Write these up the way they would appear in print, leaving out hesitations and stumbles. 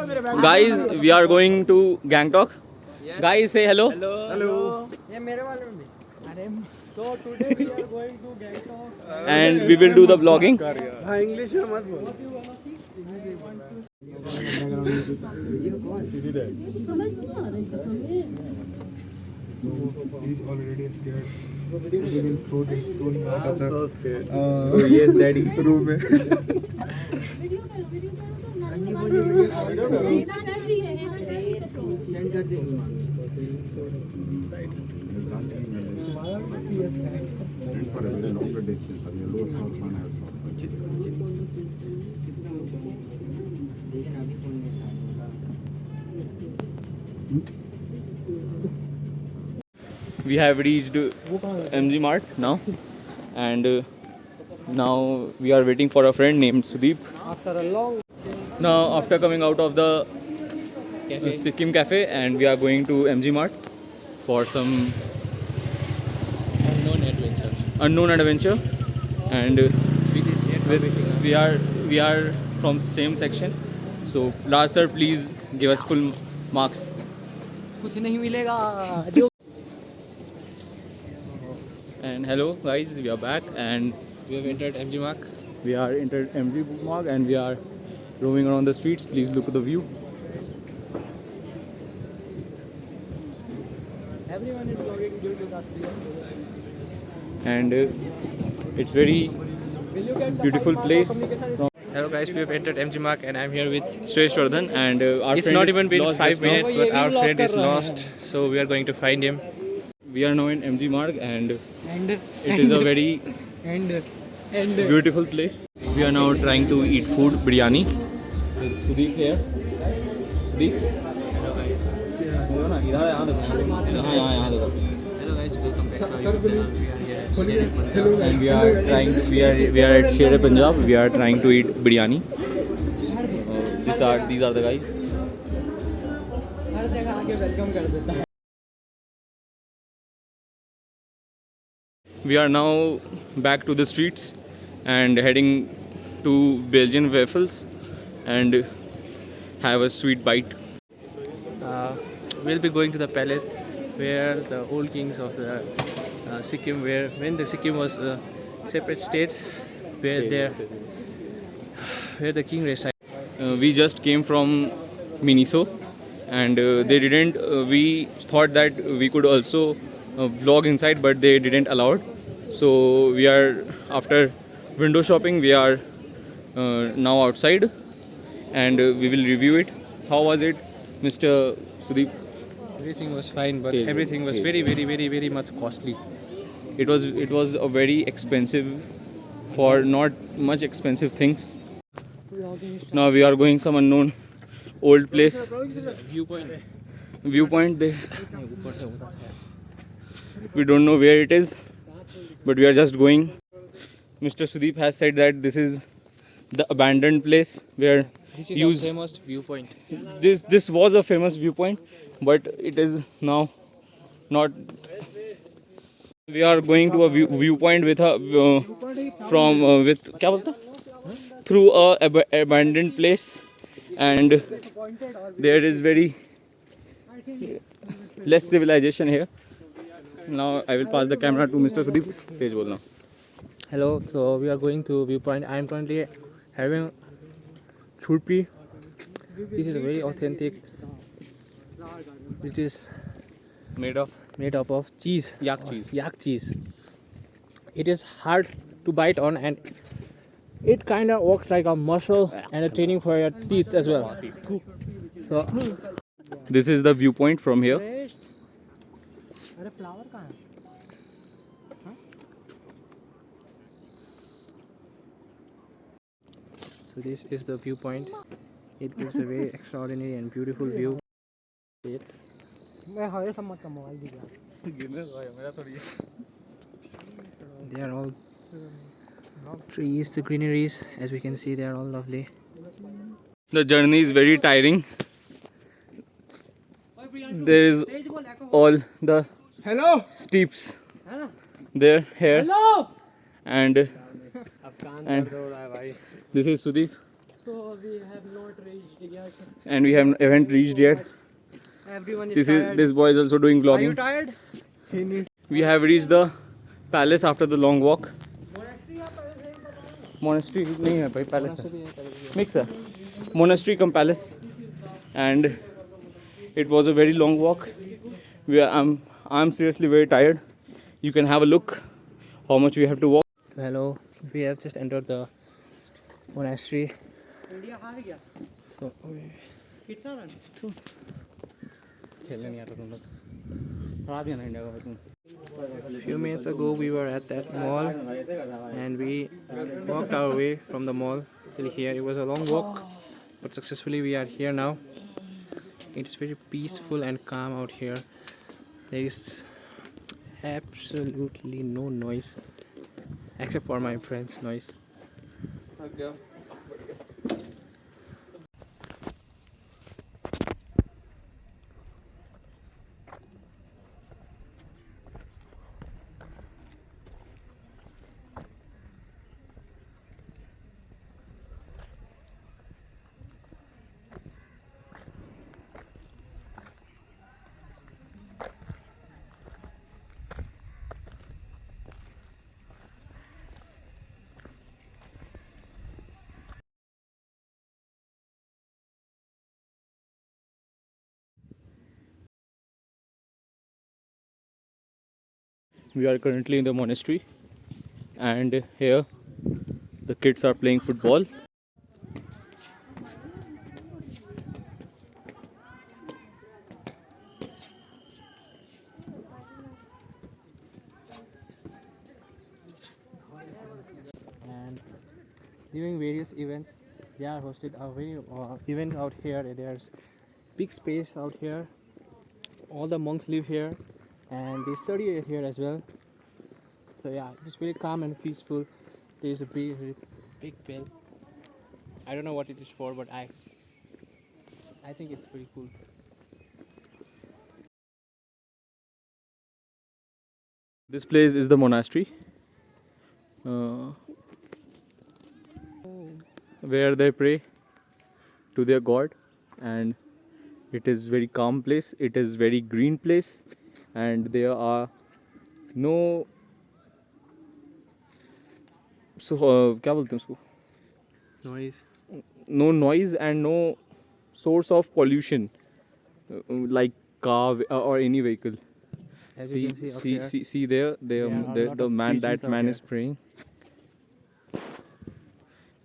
Guys, we are going to Gangtok. Guys, say hello. Hello. So today we are going to Gangtok. And we will do the vlogging. हाँ English में मत बोल He's already scared. We will throw him out of the so scared. Yes, daddy. Room में. We have reached MG Mart now, and now we are waiting for a friend named Sudeep. Now, after coming out of the Sikkim Cafe, and we are going to MG Mart for some unknown adventure, and we are from same section. So, Raj sir, please give us full marks. कुछ नहीं मिलेगा. And hello guys, we are back and We have entered MG Mark. we are entered MG Mark and we are roaming around the streets. Please look at the view. Everyone is vlogging due to the And it's very beautiful place. Hello guys, we have entered MG Mark and I'm here with. Shreshwardhan and our It's friend not is even been lost 5 just now. minutes, but our friend is lost, so we are going to find him. We are now in MG Marg and and it is a very and beautiful place. We are now trying to eat food, biryani. With Sudeep here. Sudeep? Hello guys. यहाँ देखो. Hello guys, welcome back to our YouTube channel. And we are at Shere Punjab. We are trying to eat biryani. These are the guys. हर जगह आके welcome कर देता है. We are now back to the streets and heading to Belgian waffles and have a sweet bite. We'll be going to the palace where the old kings of the Sikkim, when the Sikkim was a separate state, where the king resided. We just came from Miniso and they didn't. We thought that we could also vlog inside, but they didn't allow it. So we are after window shopping. We are now outside and we will review it. How was it, Mr. Sudeep? Everything was fine, but Okay. everything was very much costly. It was a very expensive for not much expensive things. Now we are going some unknown old place. Viewpoint. We don't know where it is, but we are just going. Mr. Sudeep has said that this is the abandoned place where This is a famous viewpoint. this was a famous viewpoint, but it is now not. We are going to a viewpoint with a with क्या बोलता? Through a abandoned place, and there is very less civilization here. Now I will pass the camera to Mr. Sudeep. Please बोलना. Hello, so we are going to viewpoint. I am currently having churpi. This is a very authentic, which is Made up of cheese. yak cheese. Yak cheese. It is hard to bite on and it kind of works like a muscle and a training for your teeth as well. So This is the viewpoint from here. अरे flower कहाँ है? So this is the viewpoint. It gives a very extraordinary and beautiful view. मैं हरे सम्मत का mobile दिख रहा. They are all trees, the greeneries, as we can see, they are all lovely. The journey is very tiring. There is all the steeps there here, and this is Sudeep. So we have not reached yet. and we haven't reached yet. Everyone is tired. This boy is also doing Are you vlogging. tired? He needs. We have reached the palace after the long walk. Monastery नहीं है भाई, palace है. Mix है. Monastery cum palace, and it was a very long walk. I'm seriously very tired. You can have a look how much we have to walk. Hello, we have just entered the monastery. India हार गया. So, कितना run? खेलने नहीं आता तुम लोग. हरा दिया ना इंडिया को तुम. few minutes ago we were at that mall and we walked our way from the mall till here. It was a long walk, but successfully we are here now. It's very peaceful and calm out here. There is absolutely no noise except for my friends' noise. We are currently in the monastery, and here the kids are playing football. And during various events they are hosted a very event out here. There's big space out here. All the monks live here and they study here as well. So yeah, it's very calm and peaceful. There's a big bell. I don't know what it is for, but I think it's pretty cool. This place is the monastery, where they pray to their god, and it is very calm place. It is very green place, and there are no क्या बोलते हैं उसको? Noise. No noise and no source of pollution, like car or any vehicle. As you can see up here, See there, there are a lot the of man, pigeons that out man here. is praying,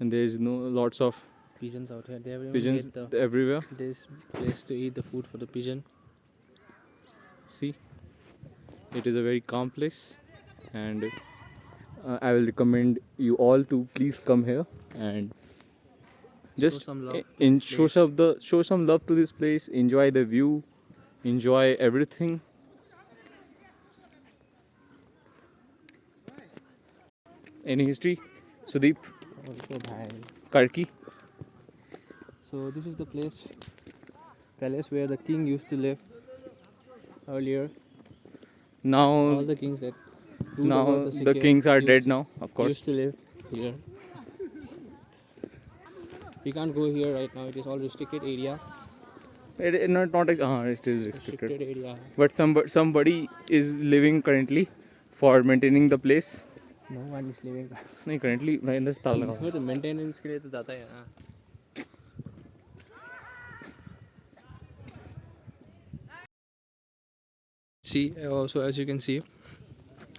and there is no lots of pigeons out here. They have even pigeons made everywhere. this place to eat the food for the pigeon. See, it is a very calm place, and I will recommend you all to please come here and just some love to this show some love to this place. Enjoy the view, enjoy everything. Any history, Sudeep? Karki? So this is the palace where the king used to live earlier. Now All the kings that ruled over the Sikkim kings are dead used- now, of course. used to live here. We can't go here right now. It is all restricted area. It is not it is restricted. Restricted area. But somebody is living currently for maintaining the place. No one is living. नहीं currently मैं Indus ताल लगा. वो तो maintenance के लिए तो जाता है हाँ. See, also as you can see,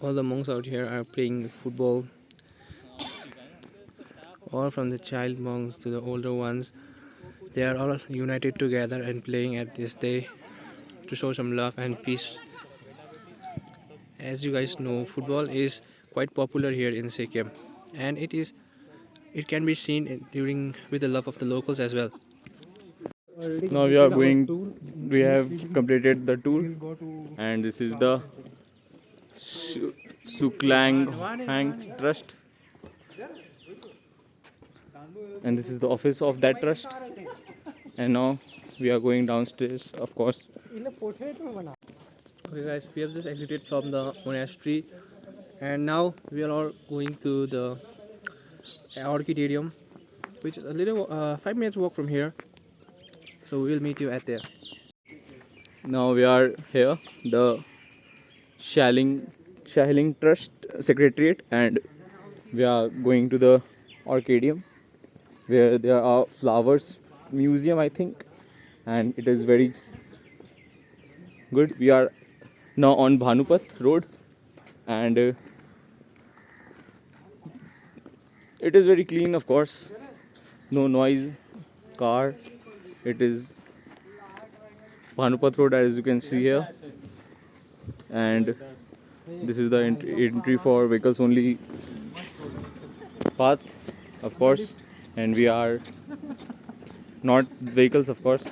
all the monks out here are playing football. All from the child monks to the older ones, they are all united together and playing at this day to show some love and peace. As you guys know, football is quite popular here in Sikkim, and it can be seen with the love of the locals as well. Now we have completed the tour, and this is the Suklang Hang Trust, and this is the office of that trust. And now we are going downstairs, of course. Okay guys, we have just exited from the monastery and now we are all going to the orchidarium which is a little 5 minutes walk from here. So we will meet you at there. Now we are here, the Shahiling Trust Secretariat, and we are going to the Arcadium where there are flowers museum, I think, and it is very good. We are now on Bhanupat Road, and it is very clean, of course. No noise, car. It is Bhanupat Road, as you can see here, and this is the entry for vehicles only path, of course, and we are not vehicles, of course.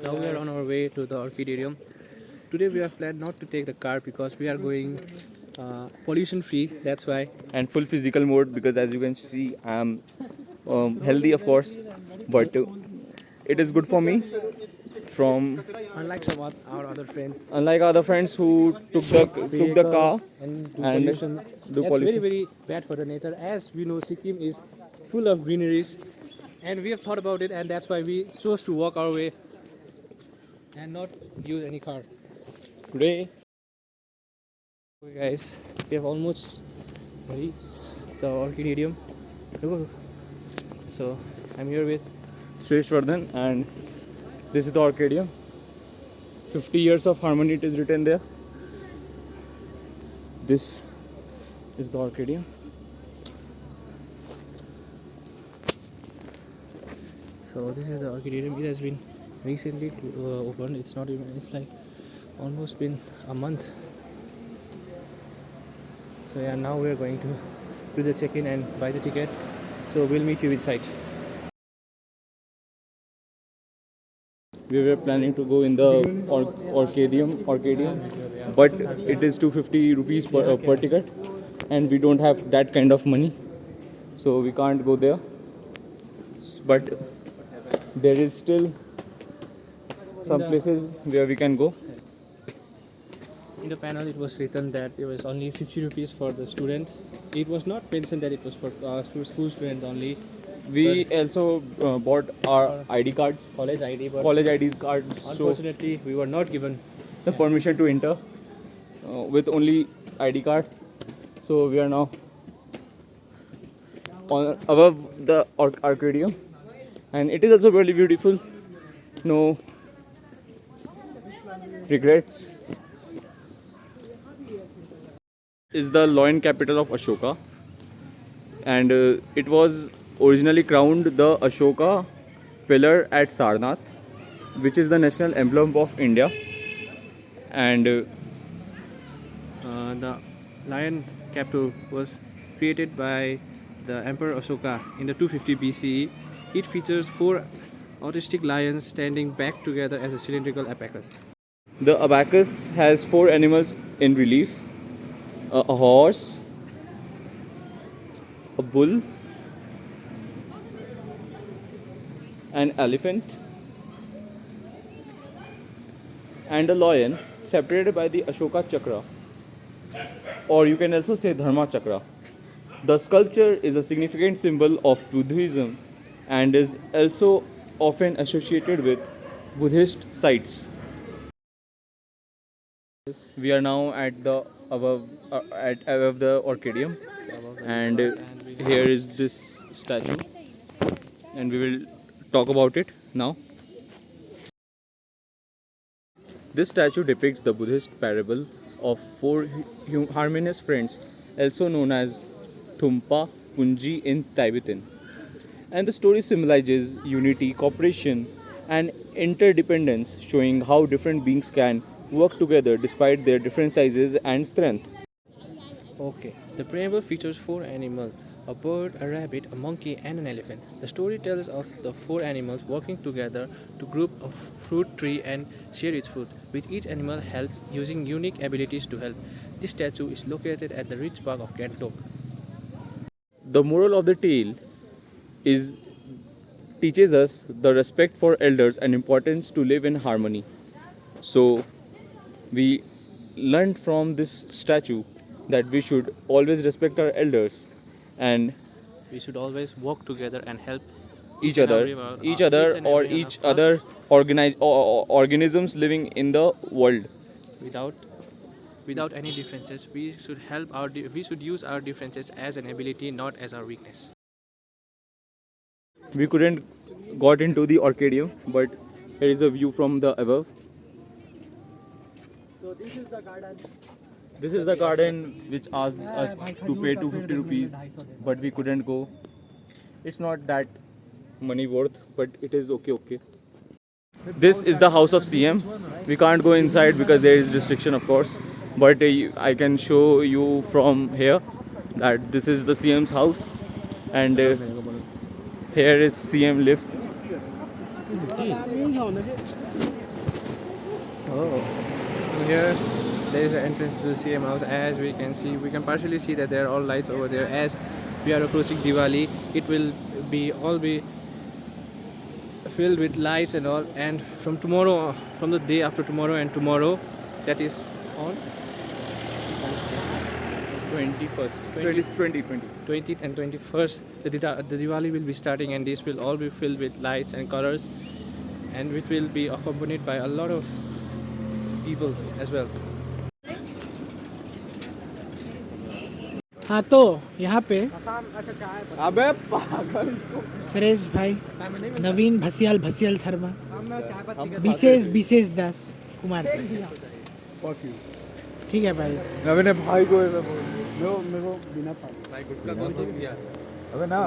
Now we are on our way to the Orchidarium. Today we have planned not to take the car because we are going pollution free. That's why. And full physical mode, because as you can see I am healthy, of course, but it is good for me. From Unlike some of our other friends, unlike other friends who took the car and do and pollution, do that's pollution. very bad for the nature. As we know, Sikkim is full of greeneries, and we have thought about it, and that's why we chose to walk our way and not use any car. Today Okay, guys, we have almost reached the Orchidarium. So I'm here with Shreshwardhan, and this is the Arcadium. 50 years of harmony, it is written there. This is the Arcadium. So this is the Orchidarium. It has been recently opened. It's not even. It's like almost been a month. So yeah, now we are going to do the check-in and buy the ticket. So we'll meet you inside. We were planning to go in the Arcadium, but it is 250 rupees per ticket, and we don't have that kind of money, so we can't go there. But there is still some places where we can go. In the panel, it was written that it was only 50 rupees for the students. It was not mentioned that it was for school students only. We also bought our ID cards, College ID, but college IDs cards, so unfortunately, we were not given. the permission to enter with only ID card. So we are now above the Arcadium, and it is also very beautiful. No regrets. Is the lion capital of Ashoka, and it was originally crowned the Ashoka pillar at Sarnath, which is the national emblem of India. And The lion capital was created by the Emperor Ashoka in the 250 BCE. It features 4 autistic lions standing back together as a cylindrical abacus. the abacus has 4 animals in relief: a horse, a bull, an elephant, and a lion, separated by the Ashoka Chakra, or you can also say Dharma Chakra. The sculpture is a significant symbol of Buddhism and is also often associated with Buddhist sites. We are now at the above the Orchidarium, and here is this statue, and we will talk about it now. This statue depicts the Buddhist parable of 4 harmonious friends, also known as Thumpa Punji in Tibetan. And the story symbolizes unity, cooperation, and interdependence, showing how different beings can work together despite their different sizes and strength. Okay, the preamble features 4 animals: a bird, a rabbit, a monkey, and an elephant. The story tells of the 4 animals working together to group a fruit tree and share its fruit, with each animal help using unique abilities to help. This statue is located at the Ridge Park of Gangtok. The moral of the tale is teaches us the respect for elders and importance to live in harmony. So we learned from this statue that we should always respect our elders and we should always work together and help each other, everyone, each each other, and or every one each of other us. organisms living in the world. Without any differences. We should we should use our differences as an ability, not as our weakness. We couldn't got into the Orchidium, but here is a view from the above. So this is the garden. This is the garden which asked us to pay 250 rupees, but we couldn't go. It's not that money worth, but it is okay. This is the house of CM. We can't go inside because there is restriction, of course. But I can show you from here that this is the CM's house, and here is CM lives. Here there is an entrance to the CM house. As we can see, we can partially see that there are all lights over there. As we are approaching Diwali, it will be filled with lights and all. And from the day after tomorrow and tomorrow, that is on 21st, 20th and 21st, the Diwali will be starting, and these will all be filled with lights and colors, and it will be accompanied by a lot of people as well. हाँ तो यहाँ पे अबे पागल सुरेश भाई, नवीन भसियाल शर्मा, विशेष दास कुमार, ठीक है भाई। मैंने भाई को ऐसा बोल दिया। मेरे को बिना भाई गुटका कौन तो किया अबे ना